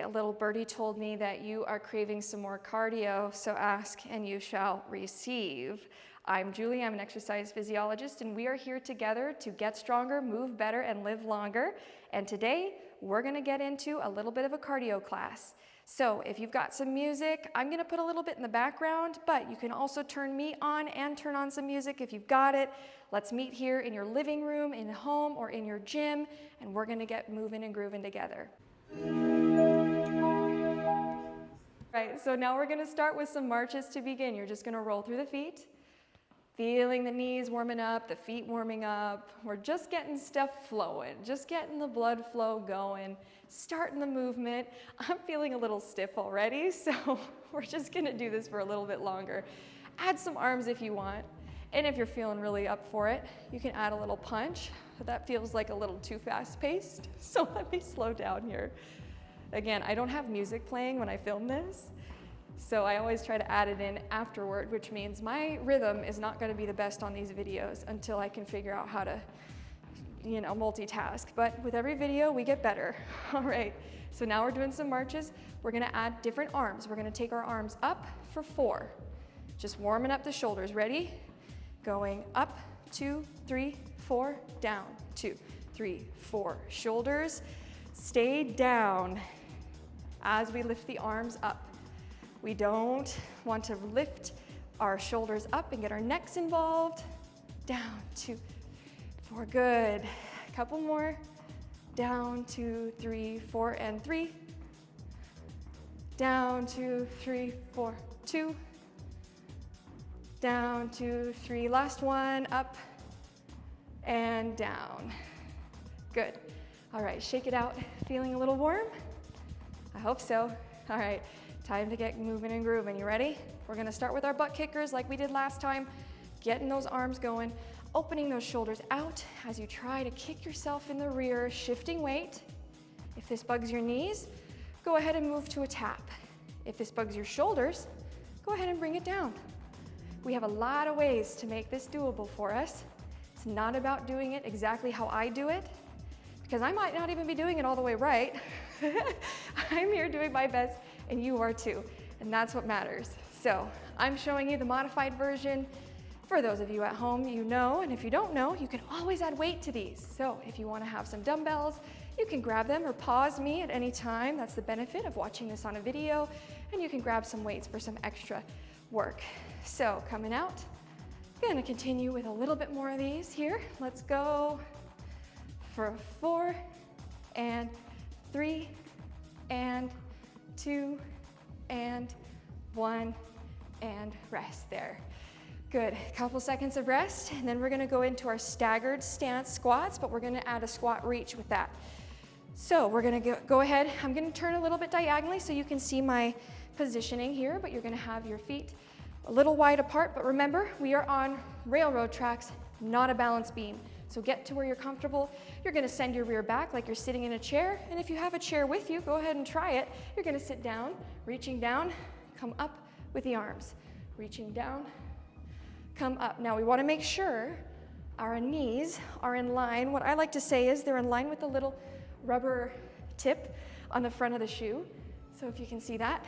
A little birdie told me that you are craving some more cardio, so ask and you shall receive. I'm Julie, I'm an exercise physiologist, and we are here together to get stronger, move better, and live longer. And today, we're gonna get into a little bit of a cardio class. So if you've got some music, I'm gonna put a little bit in the background, but you can also turn me on and turn on some music if you've got it. Let's meet here in your living room, in home, or in your gym, and we're gonna get moving and grooving together. Right, so now we're gonna start with some marches to begin. You're just gonna roll through the feet, feeling the knees warming up, the feet warming up. We're just getting stuff flowing, just getting the blood flow going, starting the movement. I'm feeling a little stiff already, so we're just gonna do this for a little bit longer. Add some arms if you want, and if you're feeling really up for it, you can add a little punch. That feels like a little too fast-paced, so let me slow down here. Again, I don't have music playing when I film this, so I always try to add it in afterward, which means my rhythm is not gonna be the best on these videos until I can figure out how to, multitask. But with every video, we get better. All right, so now we're doing some marches. We're gonna add different arms. We're gonna take our arms up for 4. Just warming up the shoulders. Ready? Going up, 2, 3, 4, down, 2, 3, 4. Shoulders stay down as we lift the arms up. We don't want to lift our shoulders up and get our necks involved. Down, 2, 4, good. A couple more. Down, 2, 3, 4, and 3. Down, 2, 3, 4, 2. Down, 2, 3, last one, up and down. Good. All right, shake it out. Feeling a little warm? I hope so. All right, time to get moving and grooving. You ready? We're gonna start with our butt kickers like we did last time, getting those arms going, opening those shoulders out as you try to kick yourself in the rear, shifting weight. If this bugs your knees, go ahead and move to a tap. If this bugs your shoulders, go ahead and bring it down. We have a lot of ways to make this doable for us. It's not about doing it exactly how I do it, because I might not even be doing it all the way right. I'm here doing my best, and you are too, and that's what matters. So I'm showing you the modified version. For those of you at home, you know, and if you don't know, you can always add weight to these. So if you want to have some dumbbells, you can grab them or pause me at any time. That's the benefit of watching this on a video, and you can grab some weights for some extra work. So coming out, I'm gonna continue with a little bit more of these here. Let's go for 4 and 3 and 2 and 1 and rest there. Good, couple seconds of rest, and then we're gonna go into our staggered stance squats, but we're gonna add a squat reach with that. So we're gonna go ahead, I'm gonna turn a little bit diagonally so you can see my positioning here, but you're gonna have your feet a little wide apart, but remember, we are on railroad tracks, not a balance beam. So get to where you're comfortable. You're gonna send your rear back like you're sitting in a chair, and if you have a chair with you, go ahead and try it. You're gonna sit down, reaching down, come up with the arms. Reaching down, come up. Now we wanna make sure our knees are in line. What I like to say is they're in line with the little rubber tip on the front of the shoe. So if you can see that.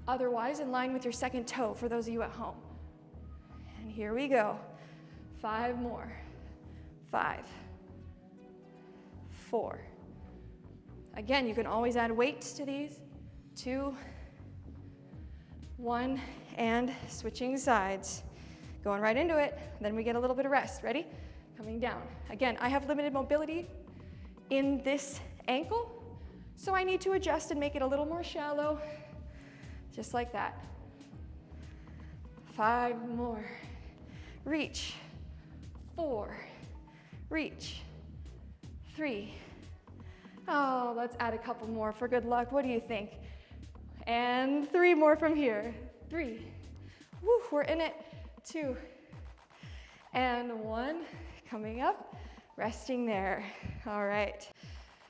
Otherwise, in line with your second toe for those of you at home. And here we go. 5 more. 5, 4. Again, you can always add weights to these. 2, 1, and switching sides. Going right into it, then we get a little bit of rest. Ready? Coming down. Again, I have limited mobility in this ankle, so I need to adjust and make it a little more shallow. Just like that. 5 more. Reach. 4. Reach. 3. Oh, let's add a couple more for good luck. What do you think? And 3 more from here. 3. Woo, we're in it. 2. And 1. Coming up. Resting there. All right.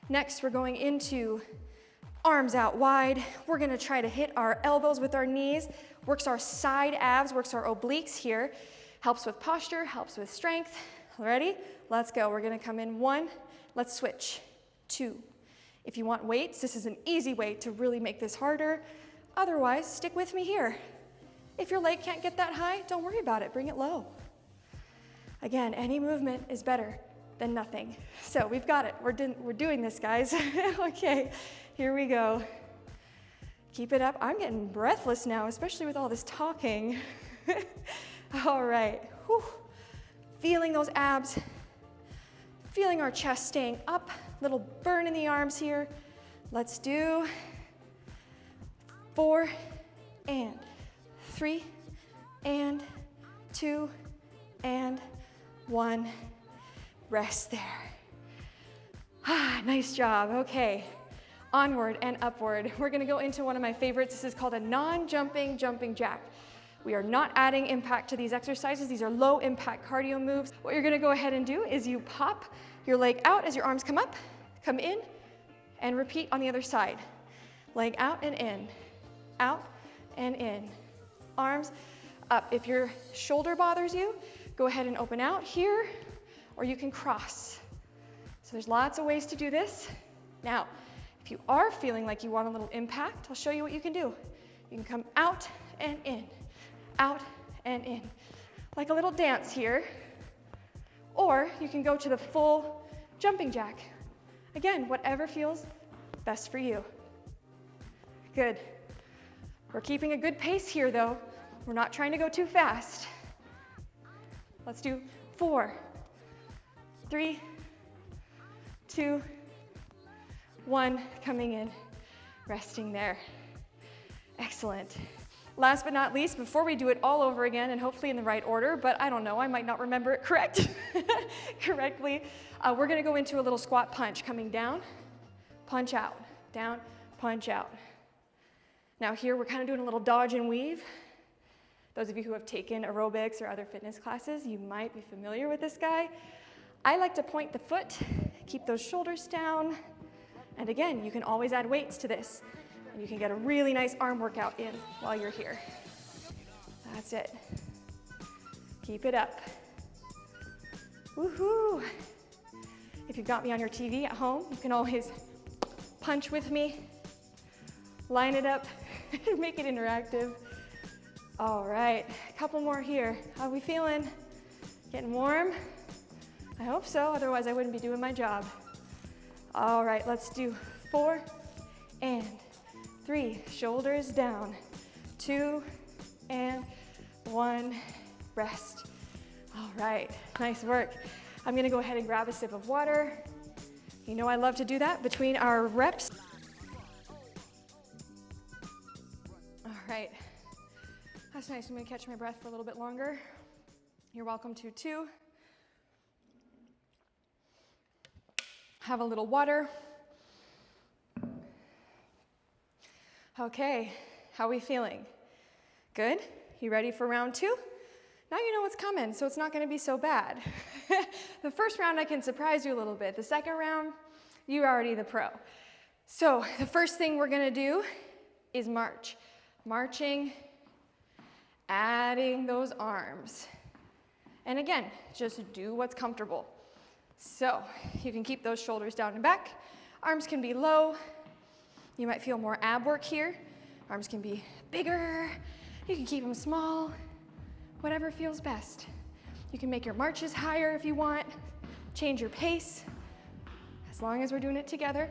Next, we're going into arms out wide. We're gonna try to hit our elbows with our knees, works our side abs, works our obliques here, helps with posture, helps with strength. Ready? Let's go. We're gonna come in 1, let's switch. 2, If you want weights, this is an easy way to really make this harder. Otherwise, stick with me here. If your leg can't get that high, don't worry about it, bring it low. Again, any movement is better than nothing. So we've got it, we're doing this, guys. Okay, here we go. Keep it up. I'm getting breathless now, especially with all this talking. All right, whew. Feeling those abs, feeling our chest staying up, little burn in the arms here. Let's do 4 and 3 and 2 and 1. Rest there. Ah, nice job. Okay, onward and upward. We're gonna go into one of my favorites. This is called a non-jumping jumping jack. We are not adding impact to these exercises. These are low impact cardio moves. What you're gonna go ahead and do is you pop your leg out as your arms come up, come in, and repeat on the other side. Leg out and in, out and in. Arms up. If your shoulder bothers you, go ahead and open out here, or you can cross. So there's lots of ways to do this. Now, if you are feeling like you want a little impact, I'll show you what you can do. You can come out and in, out and in, like a little dance here. Or you can go to the full jumping jack. Again, whatever feels best for you. Good. We're keeping a good pace here though. We're not trying to go too fast. Let's do 4, 3, 2, 1, coming in, resting there. Excellent. Last but not least, before we do it all over again, and hopefully in the right order, but I don't know, I might not remember it correctly, we're gonna go into a little squat punch, coming down, punch out, down, punch out. Now here we're kind of doing a little dodge and weave. Those of you who have taken aerobics or other fitness classes, you might be familiar with this guy. I like to point the foot, keep those shoulders down, and again, you can always add weights to this. And you can get a really nice arm workout in while you're here. That's it. Keep it up. Woohoo! If you've got me on your TV at home, you can always punch with me, line it up, make it interactive. All right, a couple more here. How are we feeling? Getting warm? I hope so, otherwise I wouldn't be doing my job. All right, let's do 4 and 3, shoulders down, 2 and 1, rest. All right, nice work. I'm gonna go ahead and grab a sip of water. You know I love to do that between our reps. All right, that's nice. I'm gonna catch my breath for a little bit longer. You're welcome to too. Have a little water. Okay, how are we feeling? Good? You ready for round 2? Now you know what's coming, so it's not gonna be so bad. The first round I can surprise you a little bit. The second round, you're already the pro. So the first thing we're gonna do is march. Marching, adding those arms. And again, just do what's comfortable. So you can keep those shoulders down and back. Arms can be low. You might feel more ab work here. Arms can be bigger. You can keep them small. Whatever feels best. You can make your marches higher if you want. Change your pace. As long as we're doing it together,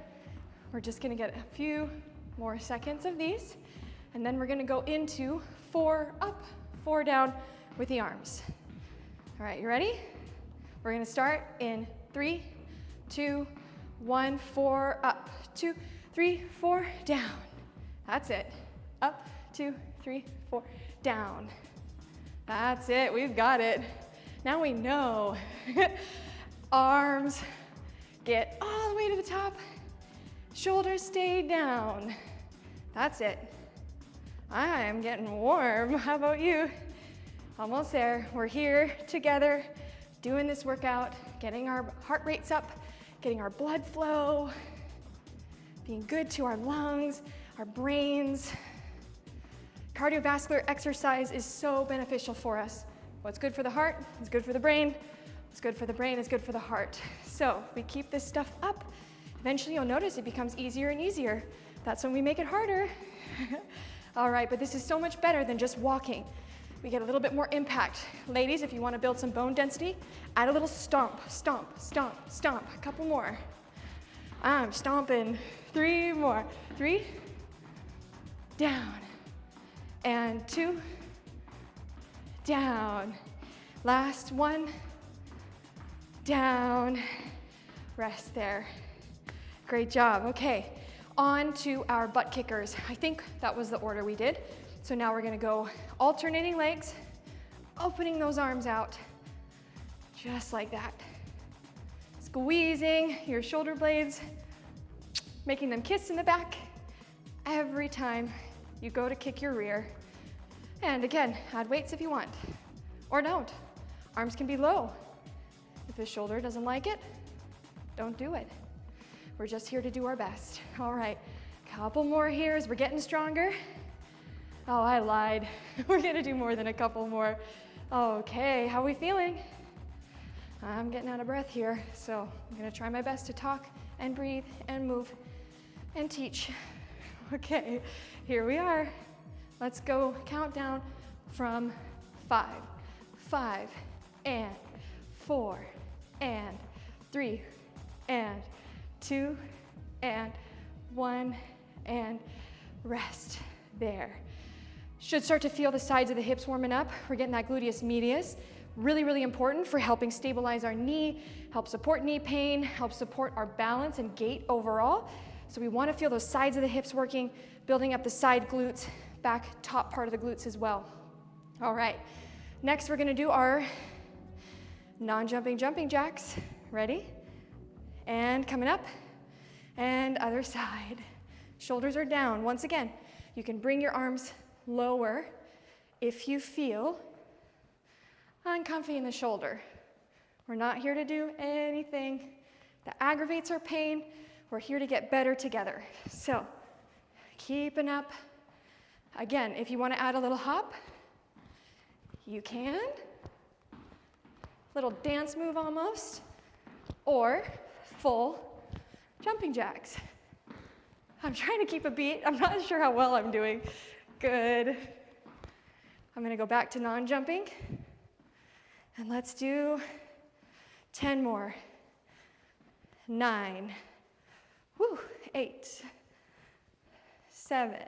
we're just gonna get a few more seconds of these. And then we're gonna go into 4 up, 4 down with the arms. All right, you ready? We're gonna start in 3, 2, 1, 4, up, 2, 3, 4, down. That's it. Up, 2, 3, 4, down. That's it, we've got it. Now we know. Arms, get all the way to the top. Shoulders stay down. That's it. I am getting warm. How about you? Almost there. We're here together, doing this workout, getting our heart rates up, getting our blood flow, being good to our lungs, our brains. Cardiovascular exercise is so beneficial for us. What's good for the heart is good for the brain. What's good for the brain is good for the heart. So if we keep this stuff up, Eventually you'll notice it becomes easier and easier. That's when we make it harder. All right, but this is so much better than just walking. We get a little bit more impact. Ladies, if you want to build some bone density, add a little stomp, stomp, stomp, stomp. A couple more. I'm stomping. 3 more. 3, down, and 2, down. Last one, down. Rest there. Great job. Okay, on to our butt kickers. I think that was the order we did. So now we're gonna go alternating legs, opening those arms out, just like that. Squeezing your shoulder blades, making them kiss in the back every time you go to kick your rear. And again, add weights if you want, or don't. Arms can be low. If the shoulder doesn't like it, don't do it. We're just here to do our best. All right, couple more here as we're getting stronger. Oh, I lied. We're gonna do more than a couple more. Okay, how are we feeling? I'm getting out of breath here, so I'm gonna try my best to talk and breathe and move and teach. Okay, here we are. Let's go count down from 5. 5, and 4, and 3, and 2, and 1, and rest there. Should start to feel the sides of the hips warming up. We're getting that gluteus medius. Really, really important for helping stabilize our knee, help support knee pain, help support our balance and gait overall. So we want to feel those sides of the hips working, building up the side glutes, back top part of the glutes as well. All right, next we're going to do our non-jumping jumping jacks. Ready? And coming up, and other side. Shoulders are down. Once again, you can bring your arms lower if you feel uncomfy in the shoulder. We're not here to do anything that aggravates our pain. We're here to get better together. So, keeping up. Again, if you want to add a little hop, you can. Little dance move almost. Or full jumping jacks. I'm trying to keep a beat. I'm not sure how well I'm doing. Good. I'm going to go back to non-jumping. And let's do 10 more. 9. Woo. 8. 7.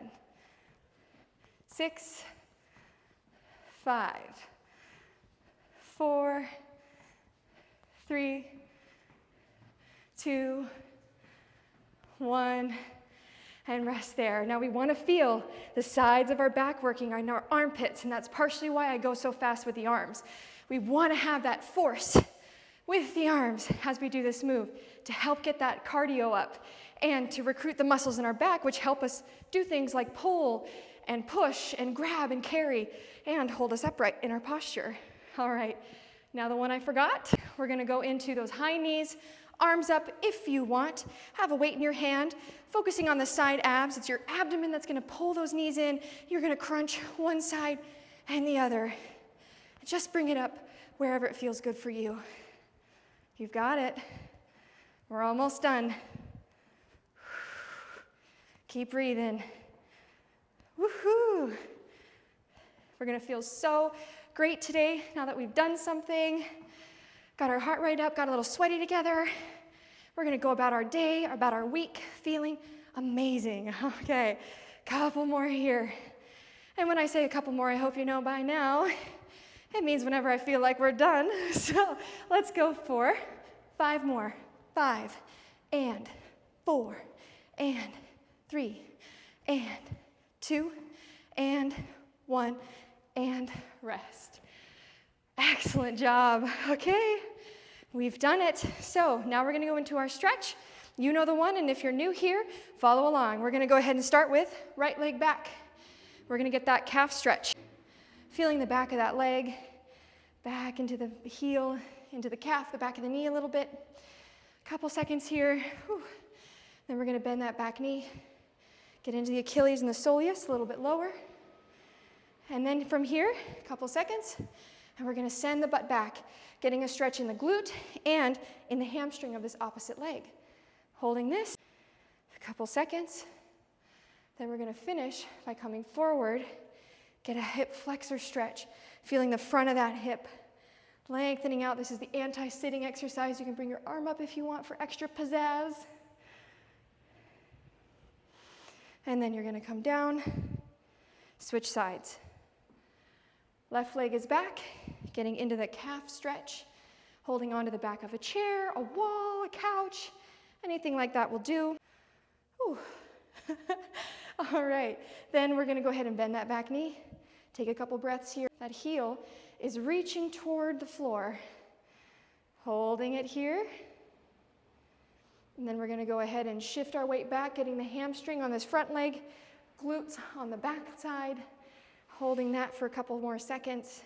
6. 5. 4. 3. 2. 1. And rest there. Now we want to feel the sides of our back working on our armpits, and that's partially why I go so fast with the arms. We want to have that force with the arms as we do this move to help get that cardio up and to recruit the muscles in our back, which help us do things like pull and push and grab and carry and hold us upright in our posture. All right, now the one I forgot, we're going to go into those high knees, arms up if you want. Have a weight in your hand, focusing on the side abs. It's your abdomen that's going to pull those knees in. You're going to crunch one side and the other. Just bring it up wherever it feels good for you. You've got it. We're almost done. Keep breathing. Woohoo! We're going to feel so great today now that we've done something. Got our heart rate up, got a little sweaty together. We're gonna go about our day, about our week, feeling amazing. Okay, couple more here. And when I say a couple more, I hope you know by now, it means whenever I feel like we're done. So let's go for 5 more. 5, and 4, and 3, and 2, and 1, and rest. Excellent job. Okay, we've done it. So now we're going to go into our stretch. You know the one, and if you're new here, follow along. We're going to go ahead and start with right leg back. We're going to get that calf stretch. Feeling the back of that leg, back into the heel, into the calf, the back of the knee a little bit. Couple seconds here. Whew. Then we're going to bend that back knee, get into the Achilles and the soleus a little bit lower. And then from here, a couple seconds, and we're going to send the butt back, getting a stretch in the glute and in the hamstring of this opposite leg. Holding this a couple seconds. Then we're gonna finish by coming forward, get a hip flexor stretch, feeling the front of that hip lengthening out. This is the anti-sitting exercise. You can bring your arm up if you want for extra pizzazz. And then you're gonna come down, switch sides. Left leg is back, getting into the calf stretch, holding onto the back of a chair, a wall, a couch, anything like that will do. Ooh. All right, then we're gonna go ahead and bend that back knee. Take a couple breaths here. That heel is reaching toward the floor, holding it here. And then we're gonna go ahead and shift our weight back, getting the hamstring on this front leg, glutes on the back side, holding that for a couple more seconds.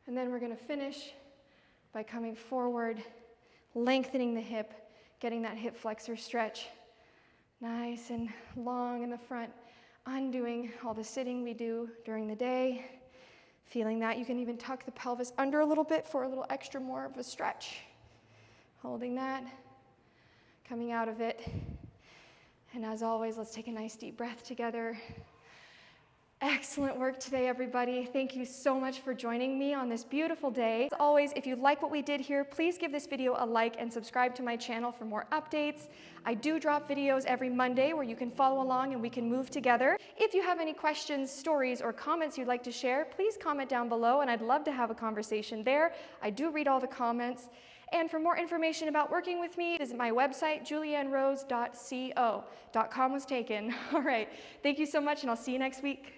And then we're gonna finish by coming forward, lengthening the hip, getting that hip flexor stretch nice and long in the front, undoing all the sitting we do during the day. Feeling that, you can even tuck the pelvis under a little bit for a little extra more of a stretch. Holding that, coming out of it. And as always, let's take a nice deep breath together. Excellent work today, everybody. Thank you so much for joining me on this beautiful day. As always, if you like what we did here, please give this video a like and subscribe to my channel for more updates. I do drop videos every Monday where you can follow along and we can move together. If you have any questions, stories, or comments you'd like to share, please comment down below and I'd love to have a conversation there. I do read all the comments. And for more information about working with me, visit my website, juliannerose.co. .com was taken. All right, thank you so much and I'll see you next week.